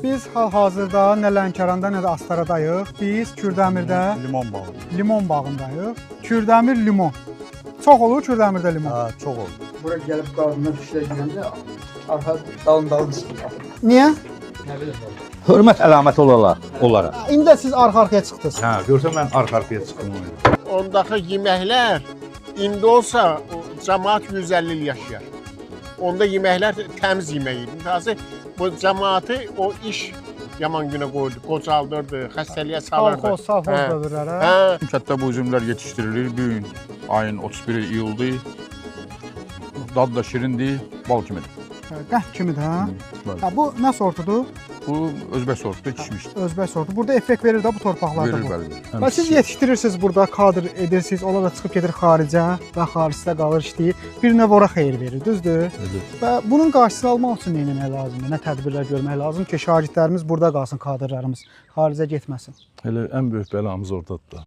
Biz hal-hazırda nə Lənkəranda, nə də Astaradayıq. Biz Kürdəmirdə limon bağındayıq. Kürdəmir limon. Çox olur Kürdəmirdə limon. Ha, çox olur. Bura gəlib qadınlar işlə girəndə arxa dalın çıxır. Niyə? Nə bilim. Hörmət əlaməti onlara. İndi də siz arxa-arxaya çıxdınız. Hə, görsən mən arxa-arxaya çıxdım. Ondakı yeməklər indi olsa cəmaət 150 il yaşayar. Onda yeməklər təmiz yemək idi. Təzə bu cəmaəti o iş yaman günə qoydu, qocaldırdı, xəstəliyə salırdı. Salxoz dövrləri. Hə. Kətdə bu üzümlər yetişdirilir. Bu gün ayın 31 iyuldur. Dadı da şirindir, bal kimidir. Qəhv kimidir, hə? Bəli. Ha, bu nə sortudur? Bu özbək sortudur, kişmişdir. Özbək sortu. Burada effekt verir də bu torpaqlarda Verir, bu. bəli. Və siz yetişdirirsiniz burada, kadr edirsiniz, onlar da çıxıb gedir xaricə və xaricdə qalır işləyir. Bir növ ora xeyir verir, düzdür? Və bunun qarşısını almaq üçün nə etmək lazımdır? Nə tədbirlər görmək lazım ki, şagirdlərimiz burada qalsın, kadrlarımız xaricə getməsin? Elə ən böyük bəlamız ordadır da.